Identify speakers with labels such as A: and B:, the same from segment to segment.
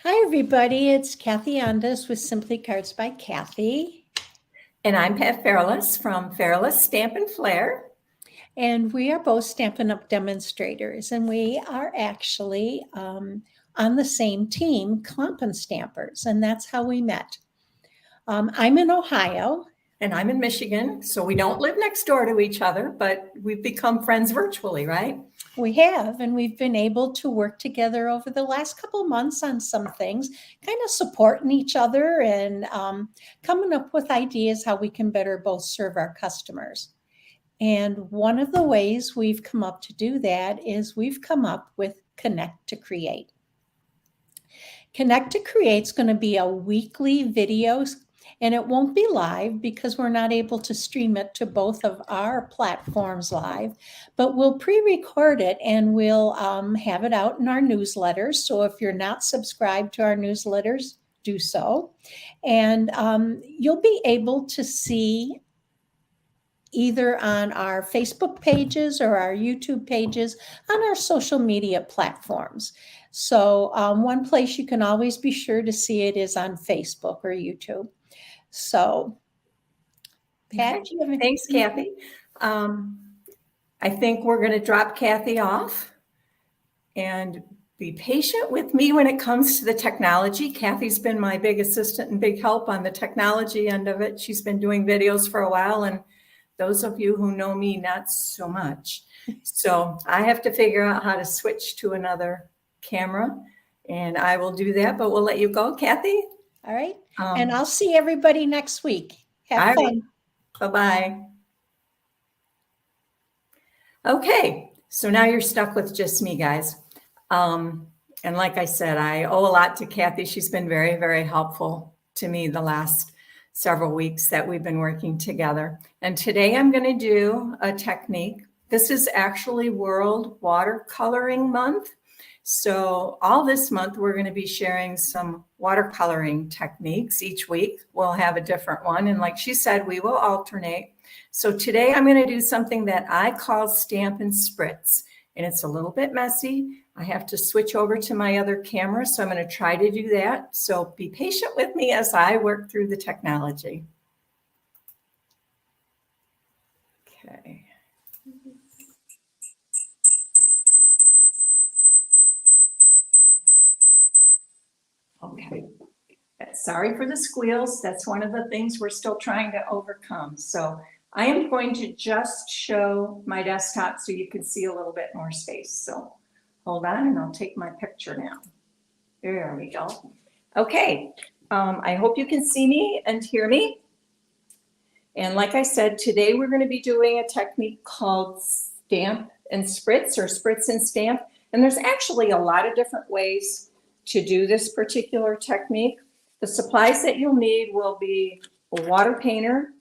A: Hi, everybody. It's Kathy Ondas with Simply Cards by Kathy.
B: And I'm Pat Fairless from Fairless Stamp and Flair.
A: And we are both Stampin' Up! Demonstrators. And we are actually on the same team, Clumpin' Stampers. And that's how we met. I'm in Ohio.
B: And I'm in Michigan. So we don't live next door to each other, but we've become friends virtually, right?
A: We have, and we've been able to work together over the last couple of months on some things, kind of supporting each other and coming up with ideas how we can better both serve our customers. And one of the ways we've come up to do that is we've come up with Connect to Create. Connect to Create is going to be a weekly video, and it won't be live because we're not able to stream it to both of our platforms live, but we'll pre-record it and we'll have it out in our newsletters. So if you're not subscribed to our newsletters, do so. And you'll be able to see either on our Facebook pages or our YouTube pages on our social media platforms. So one place you can always be sure to see it is on Facebook or YouTube. So, Pat, do you have anything?
B: Thanks, Kathy. I think we're going to drop Kathy off and be patient with me when it comes to the technology. Kathy's been my big assistant and big help on the technology end of it. She's been doing videos for a while, and those of you who know me, not so much. So I have to figure out how to switch to another camera, and I will do that, but we'll let you go, Kathy.
A: All right. And I'll see everybody next week. Have fun.
B: Bye-bye. Okay, so now you're stuck with just me, guys. And like I said, I owe a lot to Kathy. She's been very, very helpful to me the last several weeks that we've been working together. And today I'm going to do a technique. This is actually World Watercoloring Month. So all this month, we're going to be sharing some watercoloring techniques. Each week, we'll have a different one. And like she said, we will alternate. So today I'm going to do something that I call Stamp and Spritz. And it's a little bit messy. I have to switch over to my other camera, so I'm going to try to do that. So be patient with me as I work through the technology. Okay. Okay. Sorry for the squeals. That's one of the things we're still trying to overcome. So I am going to just show my desktop so you can see a little bit more space. So hold on, and I'll take my picture now. There we go. Okay. I hope you can see me and hear me. And like I said, today we're going to be doing a technique called Stamp and Spritz, or Spritz and Stamp. And there's actually a lot of different ways to do this particular technique. The supplies that you'll need will be a water painter,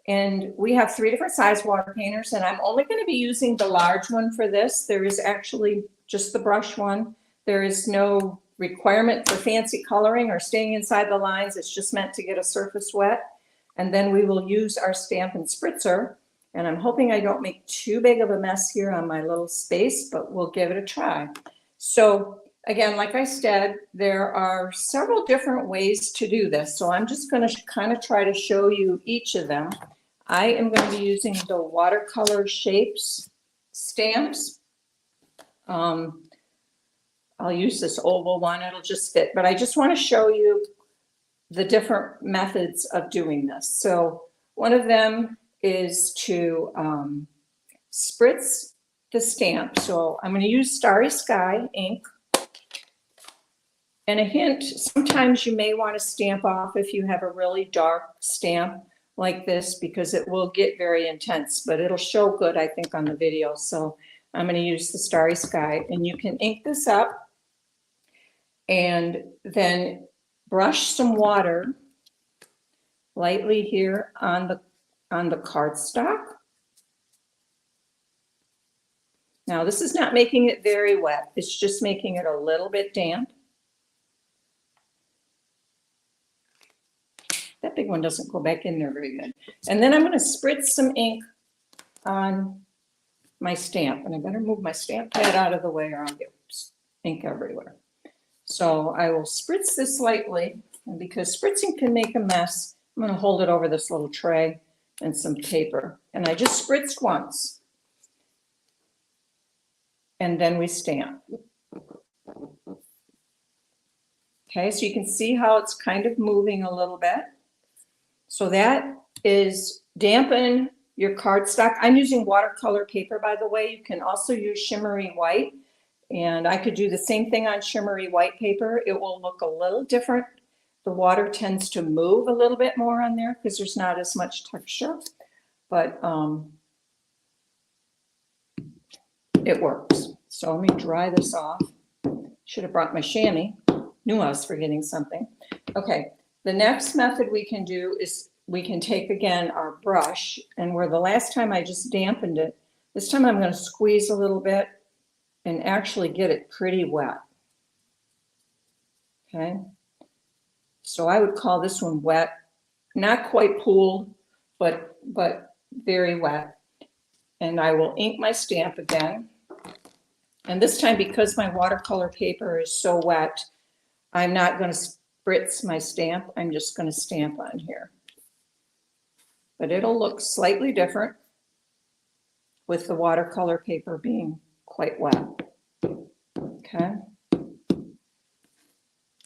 B: and we have 3 different size water painters, and I'm only going to be using the large one for this. There is actually just the brush one. There is no requirement for fancy coloring or staying inside the lines. It's just meant to get a surface wet. And then we will use our Stamp and Spritzer, and I'm hoping I don't make too big of a mess here on my little space, but we'll give it a try. So again, like I said, there are several different ways to do this. So I'm just going to kind of try to show you each of them. I am going to be using the watercolor shapes stamps. I'll use this oval one. It'll just fit. But I just want to show you the different methods of doing this. So one of them is to spritz the stamp. So I'm going to use Starry Sky ink. And a hint, sometimes you may want to stamp off if you have a really dark stamp like this, because it will get very intense, but it'll show good, I think, on the video. So I'm going to use the Starry Sky, and you can ink this up and then brush some water lightly here on the cardstock. Now, this is not making it very wet. It's just making it a little bit damp. That big one doesn't go back in there very good. And then I'm going to spritz some ink on my stamp. And I better move my stamp pad out of the way or I'll get ink everywhere. So I will spritz this lightly, and because spritzing can make a mess, I'm going to hold it over this little tray and some paper. And I just spritzed once. And then we stamp. Okay, so you can see how it's kind of moving a little bit. So that is dampen your cardstock. I'm using watercolor paper, by the way. You can also use shimmery white. And I could do the same thing on shimmery white paper. It will look a little different. The water tends to move a little bit more on there because there's not as much texture. But it works. So let me dry this off. Should have brought my chamois. Knew I was forgetting something. Okay, the next method we can do is we can take again our brush, and where the last time I just dampened it, this time I'm going to squeeze a little bit and actually get it pretty wet. Okay, so I would call this one wet, not quite pooled, but very wet. And I will ink my stamp again. And this time, because my watercolor paper is so wet, I'm not going to spritz my stamp. I'm just going to stamp on here. But it'll look slightly different with the watercolor paper being quite wet. Okay.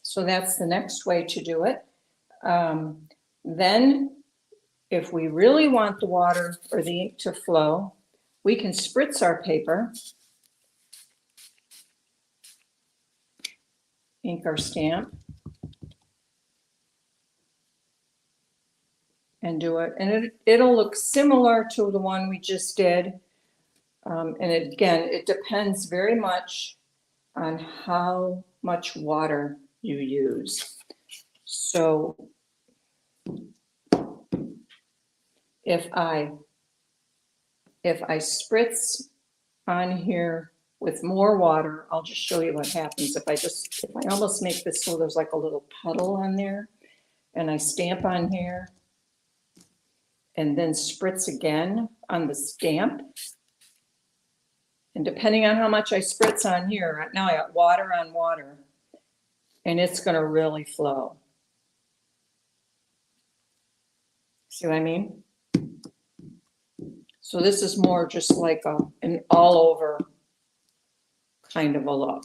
B: So that's the next way to do it. Then, if we really want the water or the ink to flow, we can spritz our paper, ink our stamp, and do it. And it'll look similar to the one we just did. And again, it depends very much on how much water you use. So if I spritz on here with more water, I'll just show you what happens. If I almost make this so there's like a little puddle on there, and I stamp on here, and then spritz again on the stamp. And depending on how much I spritz on here, right now I got water on water, and it's going to really flow. See what I mean? So this is more just like an all over kind of a look.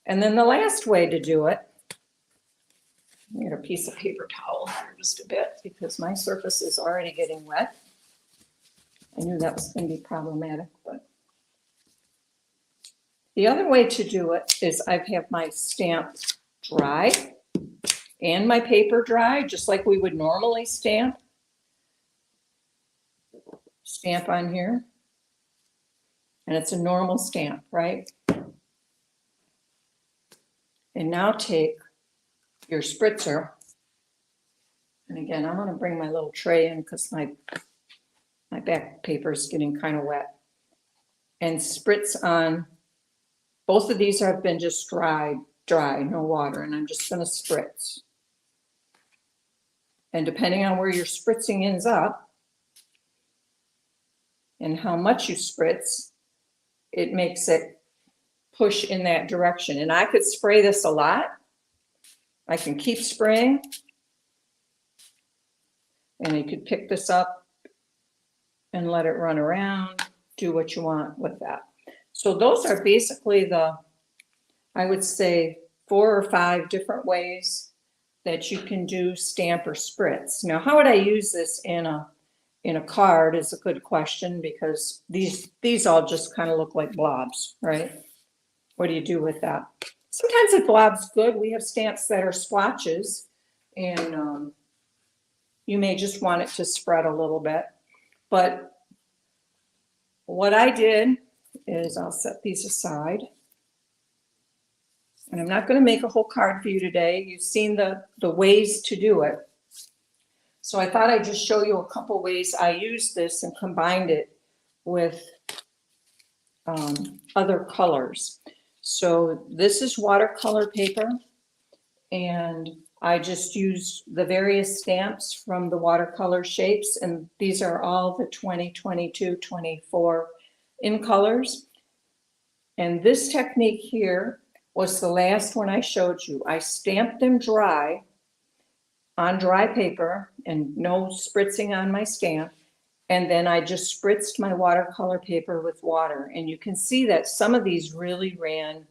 B: And then the last way to do it, I need a piece of paper towel here just a bit because my surface is already getting wet. I knew that was going to be problematic, but the other way to do it is I have my stamp dry and my paper dry, just like we would normally stamp. Stamp on here. And it's a normal stamp, right? And now take your spritzer. And again, I'm going to bring my little tray in because my back paper is getting kind of wet. And spritz on. Both of these have been just dry, no water, and I'm just going to spritz. And depending on where your spritzing ends up and how much you spritz, it makes it push in that direction. And I could spray this a lot. I can keep spraying, and you could pick this up and let it run around, do what you want with that. So those are basically I would say 4 or 5 different ways that you can do stamp or spritz. Now, how would I use this in a card is a good question, because these all just kind of look like blobs, right? What do you do with that? Sometimes a blob's good. We have stamps that are splotches, and you may just want it to spread a little bit. But what I did is I'll set these aside. And I'm not going to make a whole card for you today. You've seen the ways to do it. So I thought I'd just show you a couple ways I used this and combined it with other colors. So this is watercolor paper, and I just used the various stamps from the watercolor shapes, and these are all the 20, 22, 24 in colors. And this technique here, was the last one I showed you. I stamped them dry on dry paper and no spritzing on my stamp. And then I just spritzed my watercolor paper with water. And you can see that some of these really ran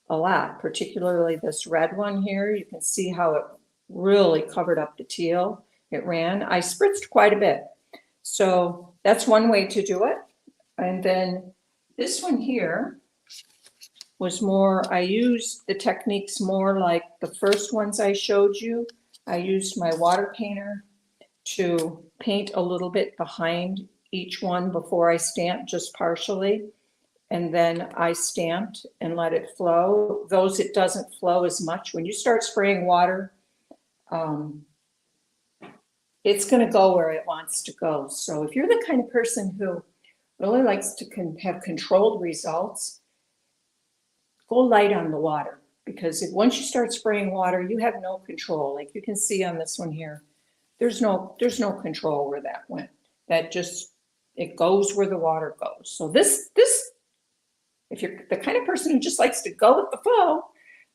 B: a lot, particularly this red one here. You can see how it really covered up the teal. It ran. I spritzed quite a bit. So that's one way to do it. And then this one here was more, I used the techniques more like the first ones I showed you. I used my water painter to paint a little bit behind each one before I stamped, just partially. And then I stamped and let it flow. Those it doesn't flow as much. When you start spraying water, it's going to go where it wants to go. So if you're the kind of person who really likes to have controlled results, go light on the water, because once you start spraying water, you have no control. Like you can see on this one here, there's no control where that went. That just, it goes where the water goes. So this, if you're the kind of person who just likes to go with the flow,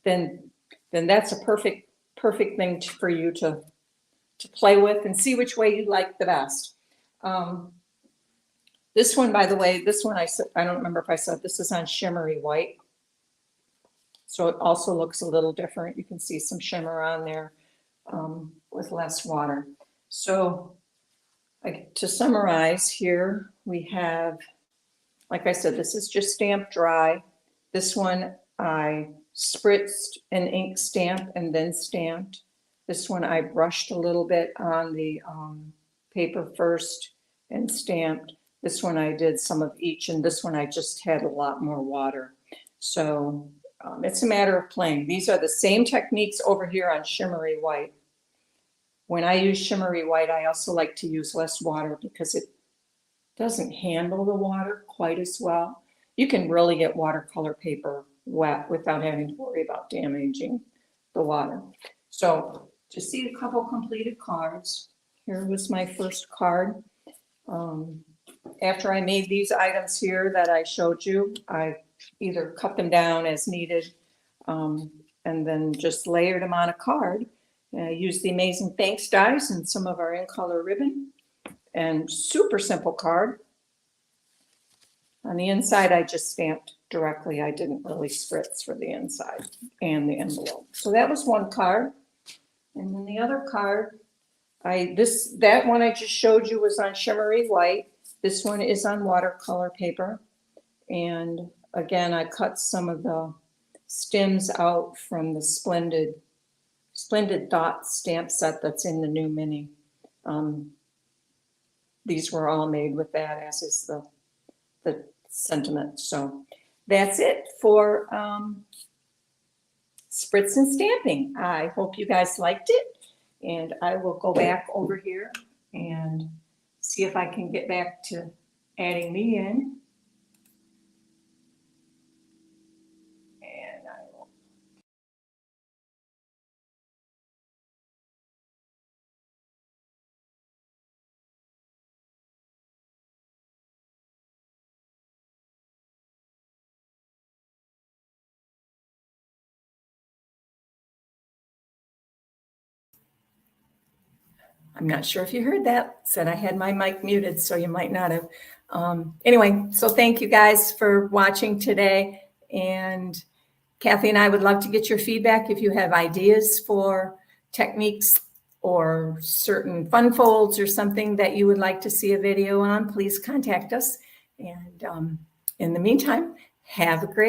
B: then that's a perfect thing for you to play with and see which way you like the best. This one, by the way, this one I don't remember if I said this is on shimmery white. So it also looks a little different. You can see some shimmer on there with less water. So to summarize here, we have, like I said, this is just stamped dry. This one I spritzed an ink stamp and then stamped. This one I brushed a little bit on the paper first and stamped. This one I did some of each, and this one I just had a lot more water. So it's a matter of playing. These are the same techniques over here on shimmery white. When I use shimmery white, I also like to use less water because it doesn't handle the water quite as well. You can really get watercolor paper wet without having to worry about damaging the water. So to see a couple completed cards, here was my first card. After I made these items here that I showed you, I either cut them down as needed and then just layered them on a card. Used the Amazing Thanks dies and some of our in color ribbon, and super simple card. On the inside, I just stamped directly. I didn't really spritz for the inside and the envelope. So that was one card. And then the other card, that one I just showed you was on shimmery white. This one is on watercolor paper. And again, I cut some of the stems out from the Splendid Thought stamp set that's in the new mini. These were all made with that, as is the sentiment. So that's it for Spritz and stamping. I hope you guys liked it, and I will go back over here and see if I can get back to adding me in. And I will. I'm not sure if you heard that. Said I had my mic muted, so you might not have. Anyway, so thank you guys for watching today. And Kathy and I would love to get your feedback. If you have ideas for techniques or certain fun folds or something that you would like to see a video on, please contact us. And in the meantime, have a great